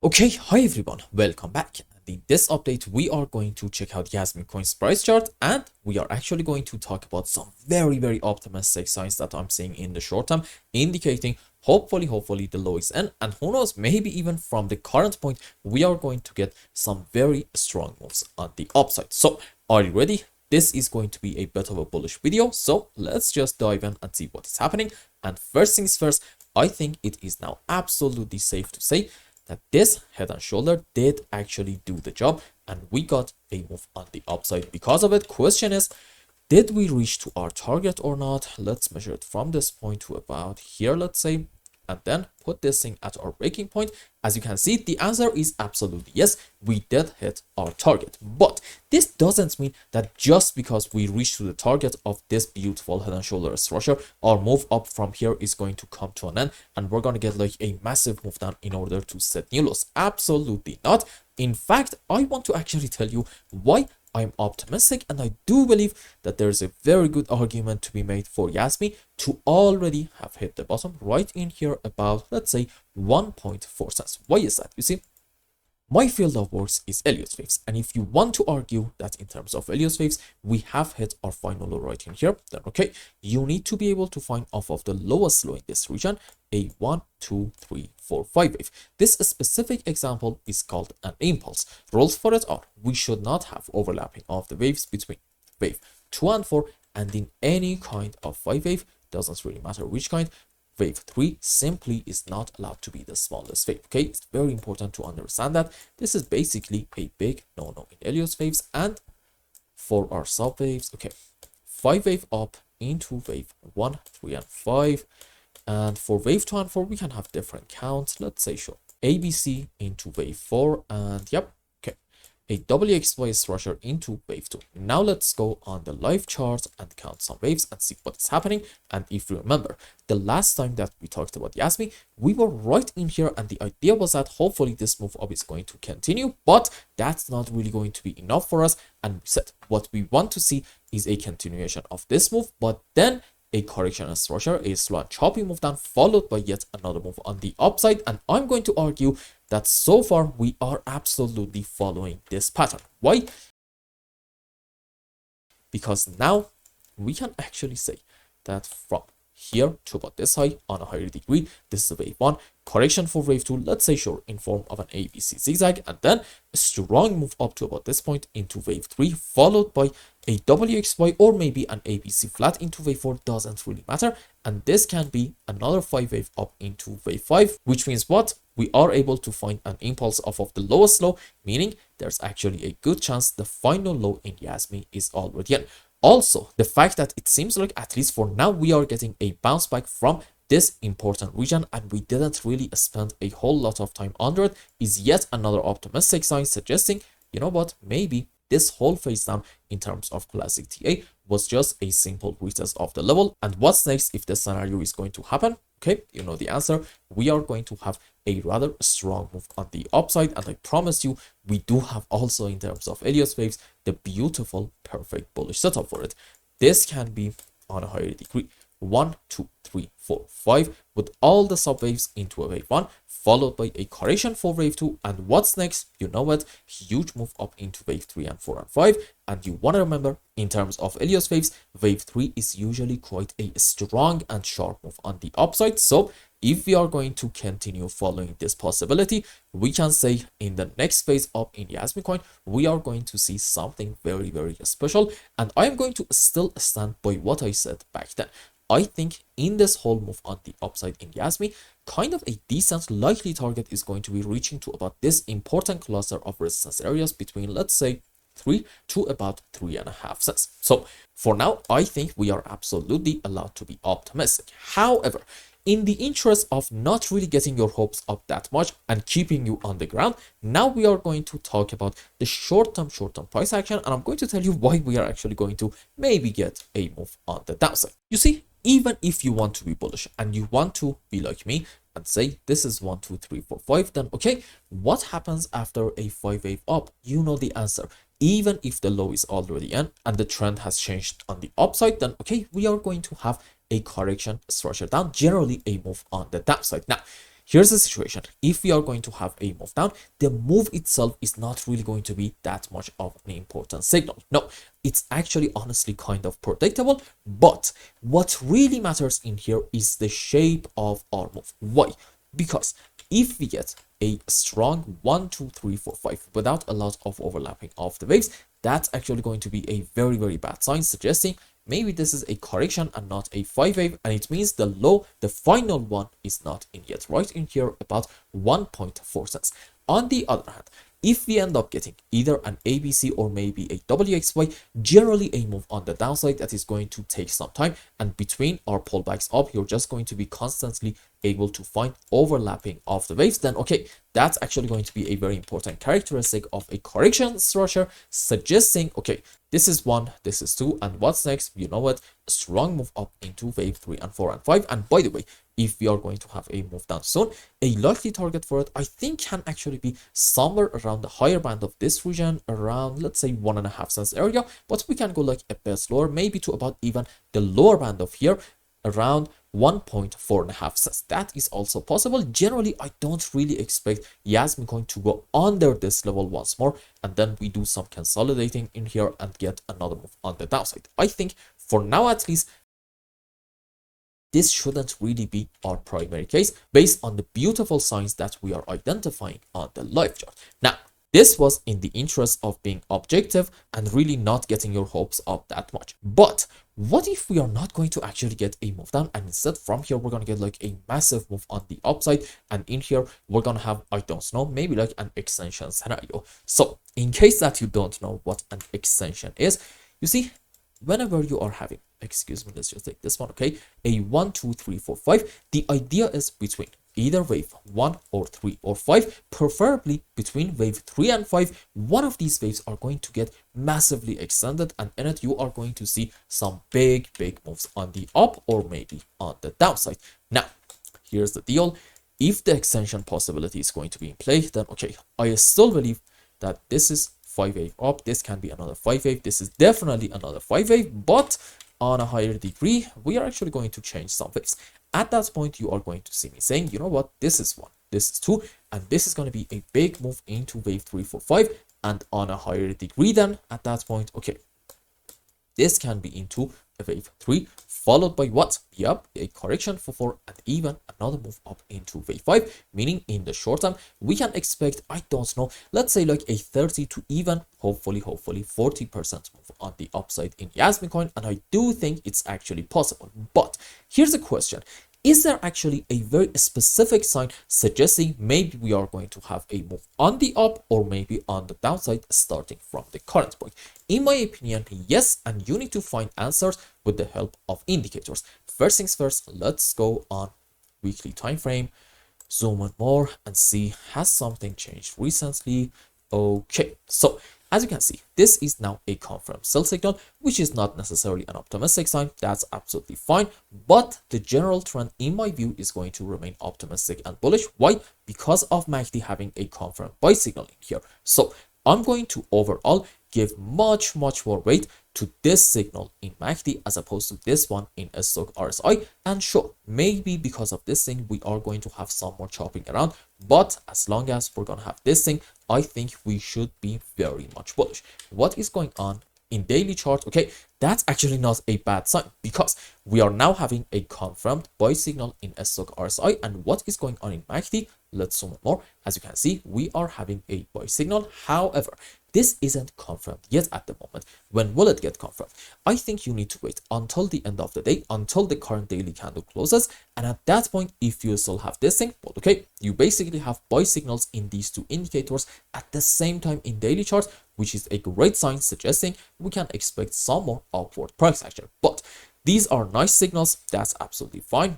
Okay, hi everyone, welcome back. And in this update, we are going to check out Jasmy Coin's price chart, and we are actually going to talk about some very optimistic signs that I'm seeing in the short term, indicating hopefully the low is in, and who knows, maybe even from the current point, we are going to get some very strong moves on the upside. So, are you ready? This is going to be a bit of a bullish video, so let's just dive in and see what is happening. And first things first, I think it is now absolutely safe to say that this head and shoulder did actually do the job, and we got a move on the upside because of it. Question is, did we reach to our target or not? Let's measure it from this point to about here, let's say, and then put this thing at our breaking point. As you can see, the answer is absolutely yes, we did hit our target. But this doesn't mean that just because we reached to the target of this beautiful head and shoulder structure, our move up from here is going to come to an end and we're going to get like a massive move down in order to set new lows. Absolutely not. In fact, I want to actually tell you why I'm optimistic, and I do believe that there is a very good argument to be made for Jasmy to already have hit the bottom right in here about, let's say, 1.4 cents. Why is that? You see, my field of works is Elliott Waves, and if you want to argue that in terms of Elliott Waves, we have hit our final low right in here, then okay, you need to be able to find off of the lowest low in this region a 1, 2, 3, 4, 5 wave. This specific example is called an impulse. Rules for it are, we should not have overlapping of the waves between wave 2 and 4, and in any kind of 5 wave, doesn't really matter which kind, wave 3 simply is not allowed to be the smallest wave. Okay, it's very important to understand that this is basically a big no-no in Elliott waves. And for our sub waves, okay, 5 wave up into wave 1, 3, and 5, and for wave 2 and 4 we can have different counts. Let's say sure, ABC into wave 4, and yep, okay, a WXY structure into wave 2. Now let's go on the live chart and count some waves and see what is happening. And if you remember, the last time that we talked about Jasmy, we were right in here, and the idea was that hopefully this move up is going to continue, but that's not really going to be enough for us. And we said what we want to see is a continuation of this move, but then a correction and structure, a slow and choppy move down, followed by yet another move on the upside. And I'm going to argue that so far we are absolutely following this pattern. Why? Because now we can actually say that from here to about this high on a higher degree, this is wave 1, correction for wave 2, let's say sure, in form of an ABC zigzag, and then a strong move up to about this point into wave 3, followed by a WXY or maybe an ABC flat into wave 4, doesn't really matter. And this can be another 5 wave up into wave 5, which means what? We are able to find an impulse off of the lowest low, meaning there's actually a good chance the final low in Jasmy is already in. Also, the fact that it seems like, at least for now, we are getting a bounce back from this important region and we didn't really spend a whole lot of time under it is yet another optimistic sign, suggesting, you know what, maybe this whole phase down in terms of classic TA was just a simple retest of the level. And what's next if this scenario is going to happen? Okay, you know the answer. We are going to have a rather strong move on the upside, and I promise you, we do have also in terms of Elliott waves the beautiful, perfect bullish setup for it. This can be on a higher degree. 1, 2, 3, 4, 5 with all the sub waves into a wave 1, followed by a correction for wave 2. And what's next? You know what? Huge move up into wave 3 and 4 and 5. And you want to remember, in terms of Elliott waves, wave 3 is usually quite a strong and sharp move on the upside. So if we are going to continue following this possibility, we can say in the next phase up in Jasmy Coin, we are going to see something very special. And I'm going to still stand by what I said back then. I think in this whole move on the upside in Jasmy, kind of a decent likely target is going to be reaching to about this important cluster of resistance areas between, let's say, 3 to about 3.5 cents. So for now, I think we are absolutely allowed to be optimistic. However, in the interest of not really getting your hopes up that much and keeping you on the ground, now we are going to talk about the short-term price action, and I'm going to tell you why we are actually going to maybe get a move on the downside. You see, even if you want to be bullish and you want to be like me and say this is 1, 2, 3, 4, 5, then okay, what happens after a 5 wave up? You know the answer. Even if the low is already in and the trend has changed on the upside, then okay, we are going to have a correction structure down, generally a move on the downside. Now, here's the situation. If we are going to have a move down, the move itself is not really going to be that much of an important signal. No, it's actually honestly kind of predictable, but what really matters in here is the shape of our move. Why? Because if we get a strong 1, 2, 3, 4, 5 without a lot of overlapping of the waves, that's actually going to be a very, very bad sign, suggesting maybe this is a correction and not a 5 wave, and it means the low, the final one, is not in yet, right in here about 1.4 cents. On the other hand, if we end up getting either an ABC or maybe a WXY, generally a move on the downside that is going to take some time, and between our pullbacks up, you're just going to be constantly able to find overlapping of the waves, then okay, that's actually going to be a very important characteristic of a correction structure, suggesting okay, this is 1, this is 2, and what's next? You know what? A strong move up into wave 3 and 4 and 5. And by the way, if we are going to have a move down soon, a likely target for it, I think, can actually be somewhere around the higher band of this region, around, let's say, 1.5 cents area, but we can go like a bit lower, maybe to about even the lower band of here, around 1.45 cents. That is also possible. Generally, I don't really expect Jasmy Coin to go under this level once more, and then we do some consolidating in here and get another move on the downside. I think for now at least, this shouldn't really be our primary case based on the beautiful signs that we are identifying on the live chart. Now, this was in the interest of being objective and really not getting your hopes up that much. But what if we are not going to actually get a move down, and instead from here we're going to get like a massive move on the upside, and in here we're going to have, I don't know, maybe like an extension scenario. So in case that you don't know what an extension is, you see, whenever you are having, excuse me, let's just take this one, okay, a 1, 2, 3, 4, 5, the idea is between either wave 1 or 3 or 5, preferably between wave 3 and 5, one of these waves are going to get massively extended, and in it you are going to see some big moves on the up or maybe on the downside. Now, here's the deal. If the extension possibility is going to be in play, then okay, I still believe that this is 5 wave up, this can be another 5 wave, this is definitely another 5 wave, but on a higher degree, we are actually going to change some waves. At that point, you are going to see me saying, you know what, this is 1, this is 2, and this is going to be a big move into wave 3, 4, 5, and on a higher degree then, at that point, okay, this can be into a wave 3, followed by what? Yep, a correction for 4, and even another move up into wave 5, meaning in the short term, we can expect, I don't know, let's say like a 30 to even, hopefully 40% move on the upside in Jasmy Coin, and I do think it's actually possible. But here's a question. Is there actually a very specific sign suggesting maybe we are going to have a move on the up or maybe on the downside starting from the current point? In my opinion, yes, and you need to find answers with the help of indicators. First things first, let's go on weekly time frame, zoom in more and see, has something changed recently? Okay, so as you can see, this is now a confirmed sell signal, which is not necessarily an optimistic sign. That's absolutely fine. But the general trend, in my view, is going to remain optimistic and bullish. Why? Because of MACD having a confirmed buy signal in here. So I'm going to overall give much more weight to this signal in MACD as opposed to this one in a stock RSI. And sure, maybe because of this thing, we are going to have some more chopping around. But as long as we're going to have this thing, I think we should be very much bullish. What is going on in daily chart? Okay, that's actually not a bad sign because we are now having a confirmed buy signal in a stock RSI. And what is going on in MACD? Let's zoom more. As you can see, we are having a buy signal. However, this isn't confirmed yet at the moment. When will it get confirmed? I think you need to wait until the end of the day, until the current daily candle closes. And at that point, if you still have this thing, well, okay, you basically have buy signals in these two indicators at the same time in daily charts, which is a great sign suggesting we can expect some more upward price action. But these are nice signals. That's absolutely fine.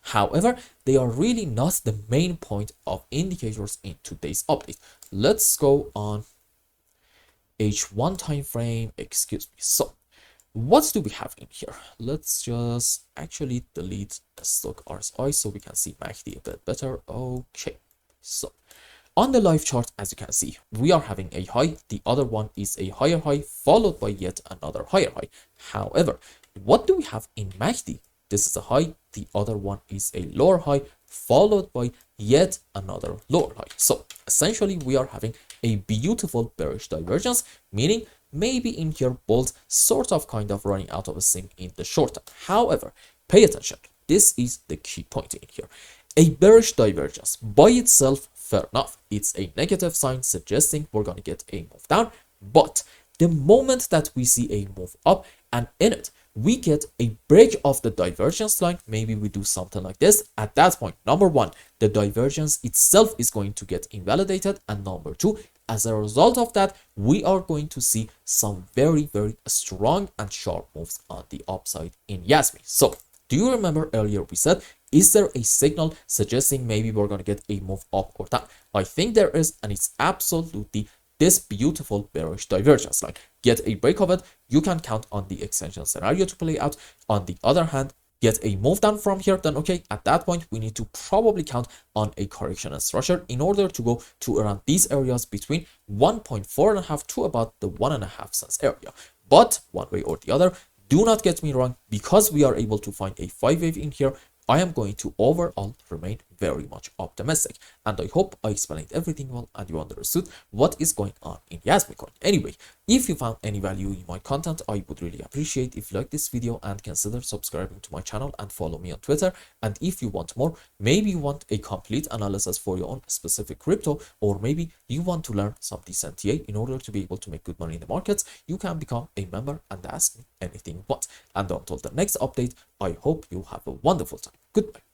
However, they are really not the main point of indicators in today's update. Let's go on H1 time frame, excuse me. So what do we have in here? Let's just actually delete the stock RSI so we can see MACD a bit better. Okay, so on the live chart, as you can see, we are having a high. The other one is a higher high followed by yet another higher high. However, what do we have in MACD? this is a high, the other one is a lower high, followed by yet another lower high. So essentially we are having a beautiful bearish divergence, meaning maybe in here bulls sort of kind of running out of steam in the short term. However, pay attention, this is the key point in here. A bearish divergence by itself, fair enough, it's a negative sign suggesting we're going to get a move down, but the moment that we see a move up and in it we get a break of the divergence line, maybe we do something like this, at that point, number one, the divergence itself is going to get invalidated, and number two, as a result of that, we are going to see some very strong and sharp moves on the upside in Jasmy. So do you remember earlier we said, is there a signal suggesting maybe we're going to get a move up or down? I think there is, and it's absolutely this beautiful bearish divergence line. Get a break of it, you can count on the extension scenario to play out. On the other hand, get a move down from here, then okay, at that point we need to probably count on a correction and structure in order to go to around these areas between 1.4 to about the 1.5 cents area. But one way or the other, do not get me wrong, because we are able to find a 5 wave in here, I am going to overall remain very much optimistic, and I hope I explained everything well and you understood what is going on in Jasmy Coin. Anyway, if you found any value in my content, I would really appreciate if you like this video and consider subscribing to my channel and follow me on Twitter. And if you want more, maybe you want a complete analysis for your own specific crypto, or maybe you want to learn some decent TA in order to be able to make good money in the markets, you can become a member and ask me anything you want. And until the next update, I hope you have a wonderful time. Goodbye.